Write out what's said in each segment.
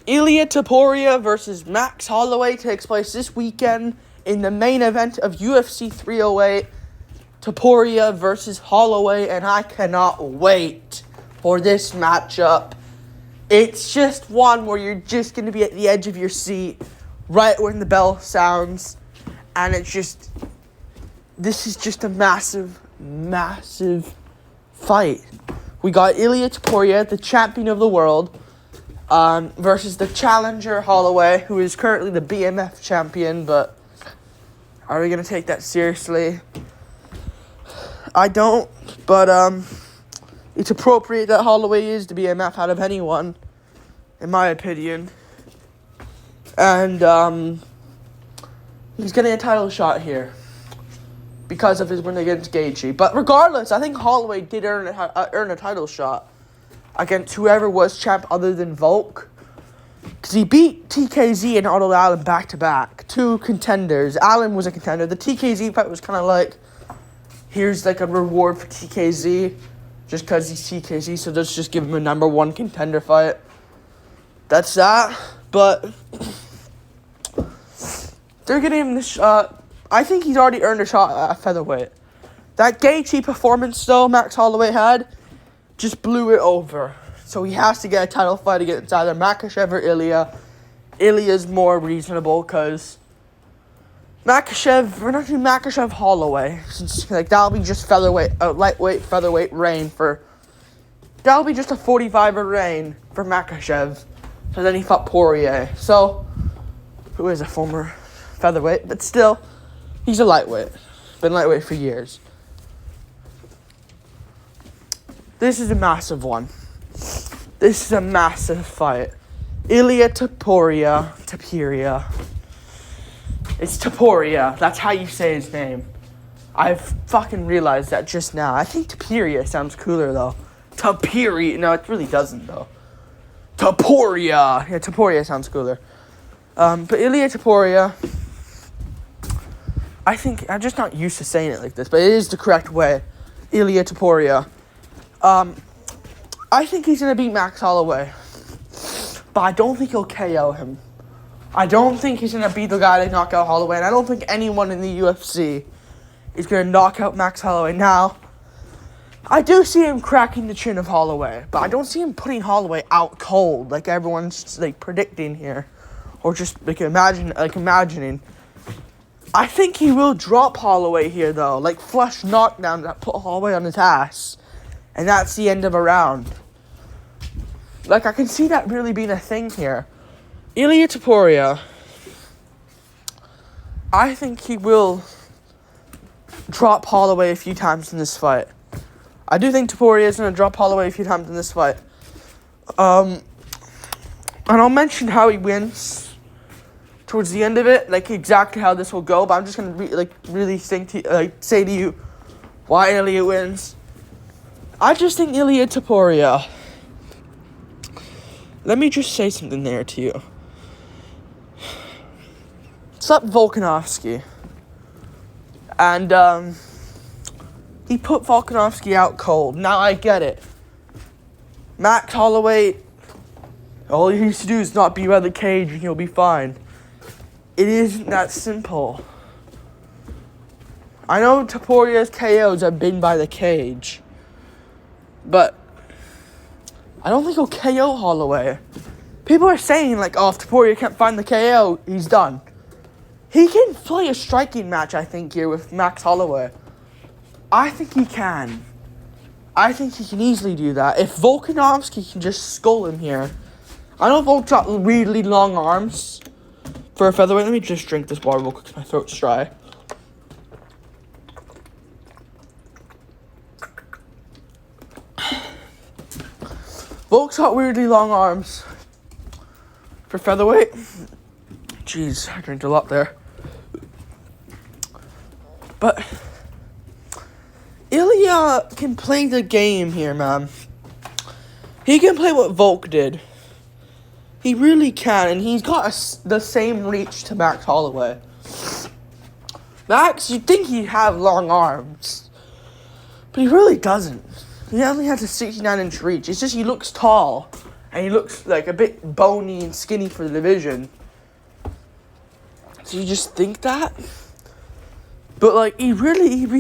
Ilia Topuria versus Max Holloway takes place this weekend in the main event of UFC 308. Topuria versus Holloway, and I cannot wait for this matchup. It's just one where you're just going to be at the edge of your seat right when the bell sounds, and this is just a massive, massive fight. We got Ilia Topuria, the champion of the world, versus the challenger Holloway, who is currently the BMF champion, but are we going to take that seriously? I don't, but it's appropriate that Holloway is the BMF out of anyone, in my opinion. And he's getting a title shot here because of his win against Gaethje. But regardless, I think Holloway did earn a title shot against whoever was champ other than Volk. Because he beat TKZ and Otto Allen back-to-back. Two contenders. Allen was a contender. The TKZ fight was kind of like, here's like a reward for TKZ just because he's TKZ, so let's just give him a number one contender fight. That's that. But they're getting him this I think he's already earned a shot at featherweight. That Gaethje performance, though, Max Holloway had, just blew it over. So he has to get a title fight against either Makhachev or Ilia. Ilia's more reasonable because we're not doing Makhachev Holloway. Since, like, that'll be just lightweight featherweight reign for. That'll be just a 45er reign for Makhachev. So then he fought Poirier. So, who is a former featherweight, but still, he's a lightweight. Been lightweight for years. This is a massive one. This is a massive fight. Ilia Topuria. It's Topuria. That's how you say his name. I've fucking realized that just now. I think Topuria sounds cooler, though. Topuria. No, it really doesn't, though. Topuria. Yeah, Topuria sounds cooler. But Ilia Topuria, I think, I'm just not used to saying it like this, but it is the correct way. Ilia Topuria. I think he's going to beat Max Holloway, but I don't think he'll KO him. I don't think he's going to be the guy to knock out Holloway, and I don't think anyone in the UFC is going to knock out Max Holloway. Now, I do see him cracking the chin of Holloway, but I don't see him putting Holloway out cold like everyone's like predicting here, or just like imagining. I think he will drop Holloway here, though, like flush knockdown that put Holloway on his ass. And that's the end of a round. Like, I can see that really being a thing here. Ilia Topuria, I think he will drop Holloway a few times in this fight. I do think Topuria is going to drop Holloway a few times in this fight. And I'll mention how he wins towards the end of it, like exactly how this will go. But I'm just going to really say to you why Ilia wins. I just think Ilia Topuria. Let me just say something there to you. Slept Volkanovski. And he put Volkanovski out cold. Now I get it. Max Holloway, all he needs to do is not be by the cage and he'll be fine. It isn't that simple. I know Topuria's KOs have been by the cage, but I don't think he'll KO Holloway. People are saying, like, oh, if Topuria can't find the KO, he's done. He can play a striking match, I think, here with Max Holloway. I think he can. I think he can easily do that. If Volkanovski can just skull him here. I know Volk's got really long arms for a featherweight. Let me just drink this water real quick because my throat's dry. Volk's got weirdly long arms for featherweight. Jeez, I drank a lot there. But Ilia can play the game here, man. He can play what Volk did. He really can, and he's got the same reach to Max Holloway. Max, you'd think he'd have long arms, but he really doesn't. He only has a 69-inch reach. It's just he looks tall, and And he looks like a bit bony and skinny for the division. So you just think that? But, like, he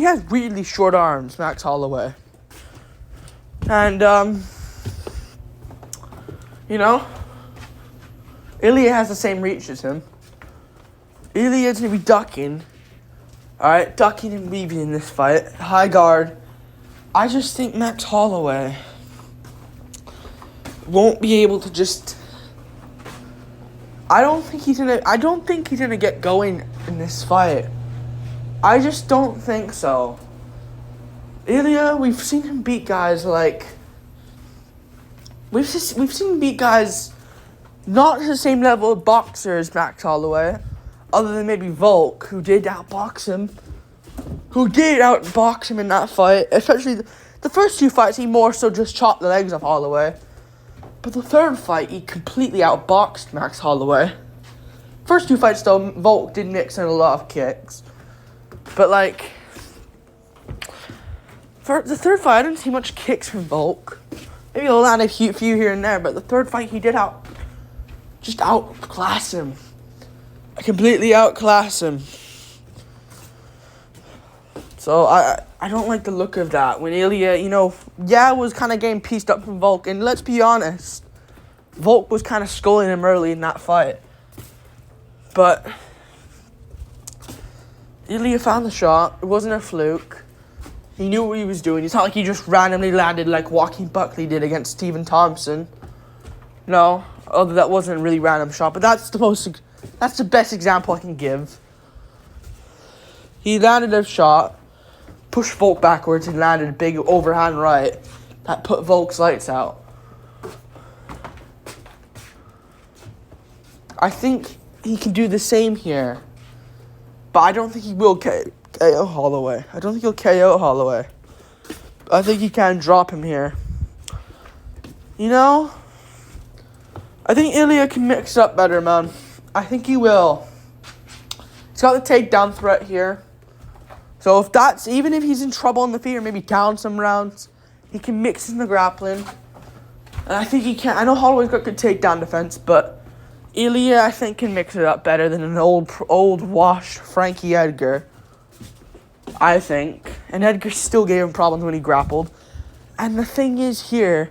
has really short arms, Max Holloway. And, you know, Ilia has the same reach as him. Ilia's going to be ducking. Alright, ducking and weaving in this fight. High guard. I just think Max Holloway won't be able to just... I don't think he's gonna get going in this fight. I just don't think so. Ilia, we've seen him beat guys like... We've seen him beat guys not to the same level of boxer as Max Holloway, other than maybe Volk, who did outbox him. In that fight. Especially the first two fights, he more so just chopped the legs off Holloway. But the third fight, he completely outboxed Max Holloway. First two fights, though, Volk did mix in a lot of kicks. But, like, for the third fight, I didn't see much kicks from Volk. Maybe he'll land a few here and there, but the third fight, he did outclass him. Completely outclass him. So, I don't like the look of that. When Ilia, was kind of getting pieced up from Volk. And let's be honest, Volk was kind of sculling him early in that fight. But Ilia found the shot. It wasn't a fluke. He knew what he was doing. It's not like he just randomly landed like Joaquin Buckley did against Stephen Thompson. No, although that wasn't a really random shot. But that's the best example I can give. He landed a shot, pushed Volk backwards, and landed a big overhand right that put Volk's lights out. I think he can do the same here, but I don't think he will KO Holloway. I don't think he'll KO Holloway. I think he can drop him here. I think Ilia can mix up better, man. I think he will. He's got the takedown threat here. So even if he's in trouble on the feet or maybe down some rounds, he can mix in the grappling. And I think he can. I know Holloway's got good takedown defense, but Ilia, I think, can mix it up better than an old washed Frankie Edgar. I think. And Edgar still gave him problems when he grappled. And the thing is here,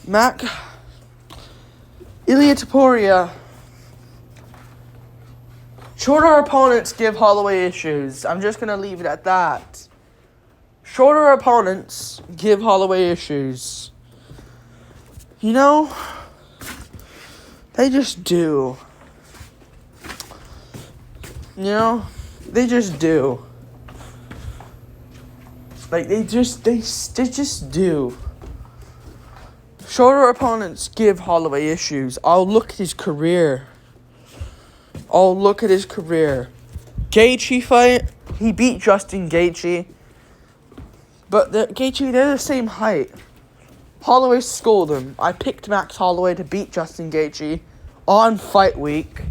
Ilia Topuria, shorter opponents give Holloway issues. I'm just going to leave it at that. Shorter opponents give Holloway issues. They just do. They just do. Like, they just do. Shorter opponents give Holloway issues. I'll look at his career. Gaethje fight, he beat Justin Gaethje. But Gaethje, they're the same height. Holloway schooled him. I picked Max Holloway to beat Justin Gaethje on fight week.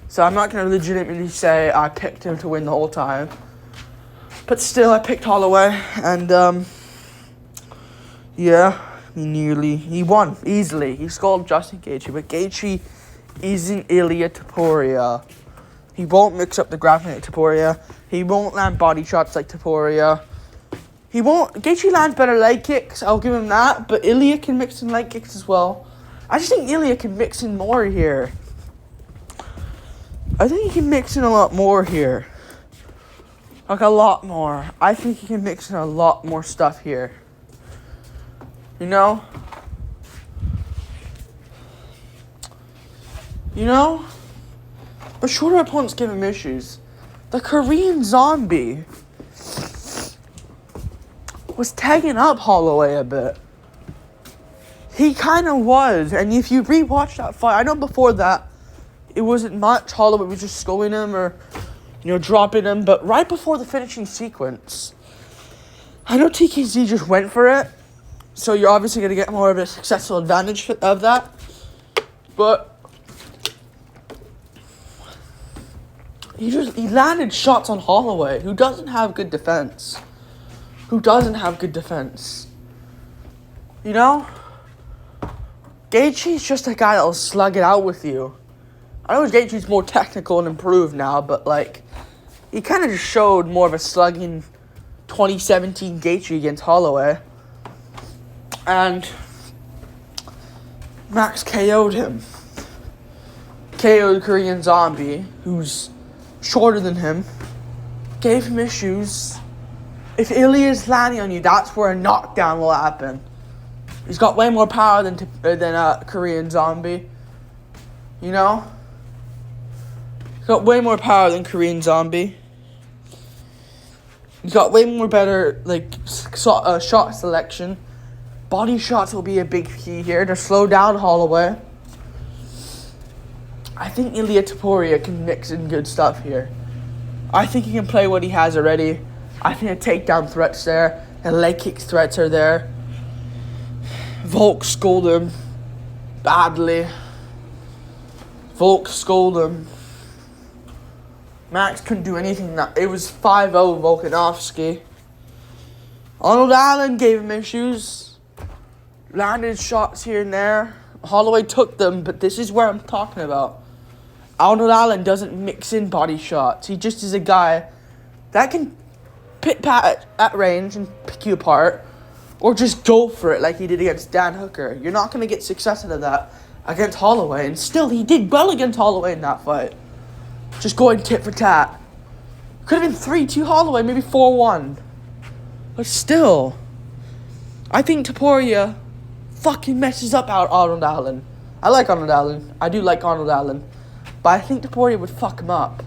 So I'm not going to legitimately say I picked him to win the whole time. But still, I picked Holloway. And, he won easily. He schooled Justin Gaethje. But Gaethje isn't Ilia Topuria. He won't mix up the grappling like Topuria. He won't land body shots like Topuria. Gaethje lands better leg kicks, I'll give him that, but Ilia can mix in leg kicks as well. I just think Ilia can mix in more here. I think he can mix in a lot more here. Like, a lot more. I think he can mix in a lot more stuff here. But shorter opponents give him issues. The Korean Zombie was tagging up Holloway a bit. He kind of was. And if you rewatch that fight, I know before that, it wasn't much. Holloway was just sculling him or, dropping him. But right before the finishing sequence, I know TKZ just went for it. So you're obviously going to get more of a successful advantage of that. But he landed shots on Holloway, who doesn't have good defense. Gaethje's just a guy that'll slug it out with you. I know Gaethje's more technical and improved now, but, like, he kind of just showed more of a slugging 2017 Gaethje against Holloway. And Max KO'd him. KO'd Korean Zombie, who's shorter than him. Gave him issues. If Ilia's landing on you, that's where a knockdown will happen. He's got way more power than Korean Zombie. You know? He's got way more power than Korean Zombie. He's got way more better, like, shot selection. Body shots will be a big key here to slow down Holloway. I think Ilia Topuria can mix in good stuff here. I think he can play what he has already. I think the takedown threats there. The leg kick threats are there. Volk scolded him badly. Volk scolded him. Max couldn't do anything. It was 5-0 Volkanovski. Arnold Allen gave him issues. Landed shots here and there. Holloway took them, but this is where I'm talking about. Arnold Allen doesn't mix in body shots. He just is a guy that can pit-pat at range and pick you apart, or just go for it like he did against Dan Hooker. You're not going to get success out of that against Holloway, and still, he did well against Holloway in that fight. Just going tit for tat. Could have been 3-2 Holloway, maybe 4-1. But still, I think Topuria fucking messes up Arnold Allen. I like Arnold Allen. I do like Arnold Allen. But I think Topuria would fuck him up.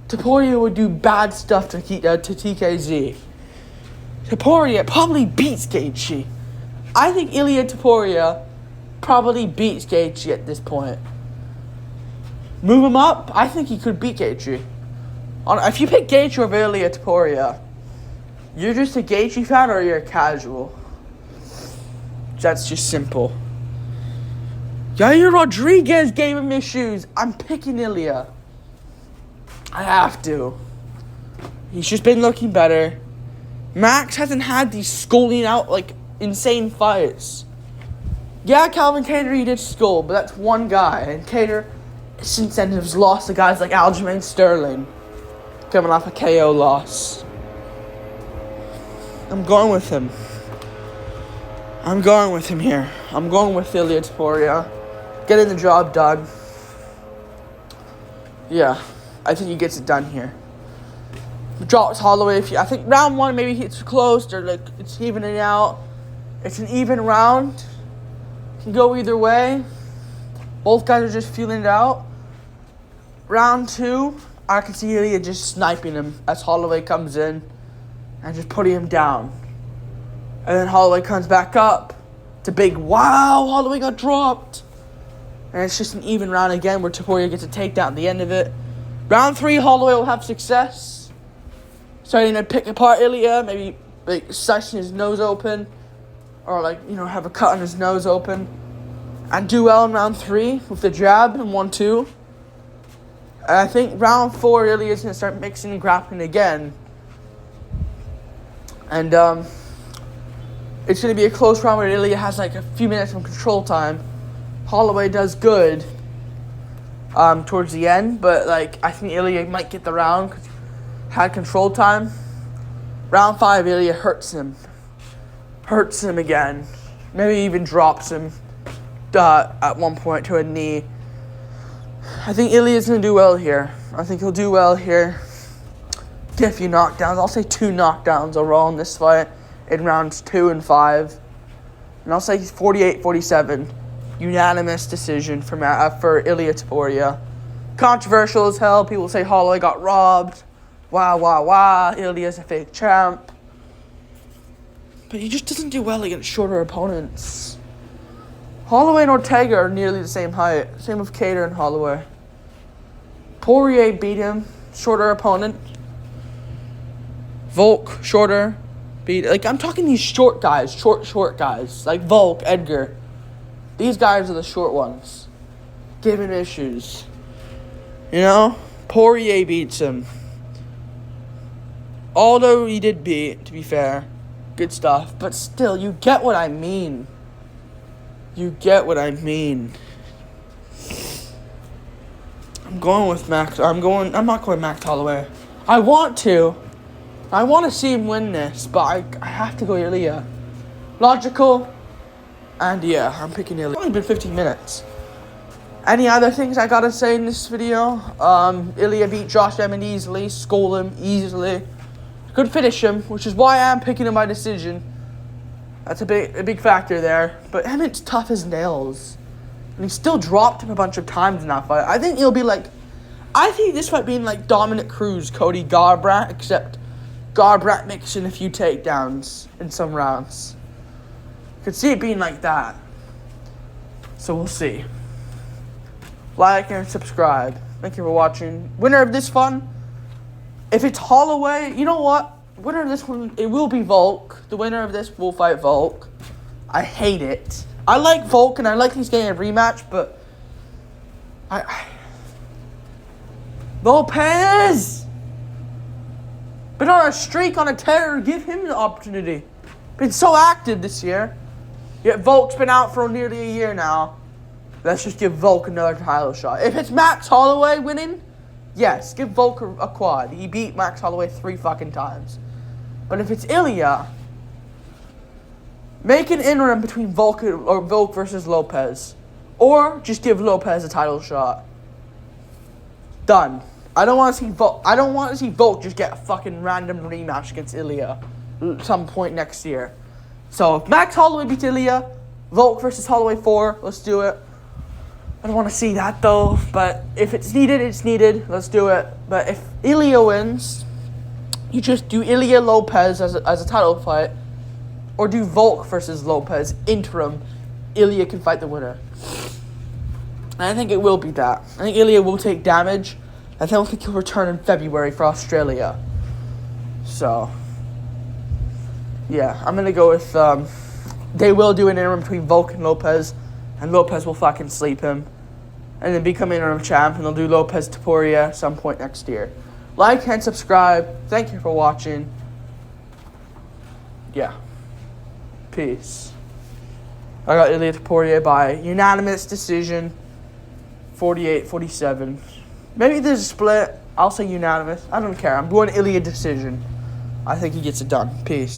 Topuria would do bad stuff to TKZ. Topuria probably beats Gaethje. I think Ilia Topuria probably beats Gaethje at this point. Move him up, I think he could beat Gaethje. If you pick Gaethje over Ilia Topuria, you're just a Gaethje fan or you're a casual. That's just simple. Yair Rodriguez gave him issues. I'm picking Ilia. I have to. He's just been looking better. Max hasn't had these scolding out, like, insane fights. Yeah, Calvin Kattar, he did scold, but that's one guy. And Kattar, since then, has lost to guys like Aljamain Sterling, coming off a KO loss. I'm going with him. I'm going with him here. I'm going with Ilia Topuria. Getting the job done. Yeah, I think he gets it done here. Drops Holloway. I think round one, maybe it's close or like it's evening out. It's an even round. Can go either way. Both guys are just feeling it out. Round two, I can see Ilia just sniping him as Holloway comes in and just putting him down. And then Holloway comes back up. It's a big wow, Holloway got dropped. And it's just an even round again where Topuria gets a takedown at the end of it. Round three, Holloway will have success. Starting to pick apart Ilia, maybe like slicing his nose open. Or like, have a cut on his nose open. And do well in round three with the jab and 1-2. And I think round four, Ilia's going to start mixing and grappling again. And it's going to be a close round where Ilia has like a few minutes of control time. Holloway does good towards the end, but like I think Ilia might get the round because he had control time. Round five, Ilia hurts him again. Maybe even drops him at one point to a knee. I think Ilia's going to do well here. I think he'll do well here. Get a few knockdowns. I'll say 2 knockdowns overall in this fight in rounds 2 and 5. And I'll say 48-47. Unanimous decision for Ilia Topuria. Controversial as hell. People say Holloway got robbed. Wah. Ilia's a fake champ. But he just doesn't do well against shorter opponents. Holloway and Ortega are nearly the same height. Same with Kattar and Holloway. Poirier beat him. Shorter opponent. Volk, shorter. I'm talking these short guys. Short guys. Like Volk, Edgar. These guys are the short ones. Giving issues. Poirier beats him. Although he did beat, to be fair. Good stuff. But still, you get what I mean. You get what I mean. I'm going with Max. I'm not going Max Holloway. I want to see him win this, but I have to go Ilia. Logical. And yeah, I'm picking Ilia. It's only been 15 minutes. Any other things I gotta say in this video? Ilia beat Josh Emmett easily, school him easily. Could finish him, which is why I am picking him by decision. That's a big factor there. But Emmett's tough as nails. And he still dropped him a bunch of times in that fight. I think this fight being like Dominic Cruz, Cody Garbrandt, except Garbrandt mixing a few takedowns in some rounds. Could see it being like that. So we'll see. Like and subscribe. Thank you for watching. Winner of this one, if it's Holloway, you know what? Winner of this one, it will be Volk. The winner of this will fight Volk. I hate it. I like Volk and I like he's getting a rematch, but Lopez! Been on a streak, on a tear. Give him the opportunity. Been so active this year. Yet Volk's been out for nearly a year now. Let's just give Volk another title shot. If it's Max Holloway winning, yes, give Volk a quad. He beat Max Holloway 3 fucking times. But if it's Ilia, make an interim between Volk versus Lopez. Or just give Lopez a title shot. Done. I don't want to see Volk just get a fucking random rematch against Ilia some point next year. So if Max Holloway beats Ilia, Volk versus Holloway 4, let's do it. I don't want to see that though, but if it's needed, it's needed. Let's do it. But if Ilia wins, you just do Ilia Lopez as a title fight, or do Volk versus Lopez interim. Ilia can fight the winner. And I think it will be that. I think Ilia will take damage. I don't think he'll return in February for Australia. So, yeah, I'm gonna go with. They will do an interim between Volk and Lopez will fucking sleep him. And then become interim champ, and they'll do Lopez Topuria at some point next year. Like and subscribe. Thank you for watching. Yeah. Peace. I got Ilia Topuria by unanimous decision. 48-47. Maybe there's a split. I'll say unanimous. I don't care. I'm going Ilia decision. I think he gets it done. Peace.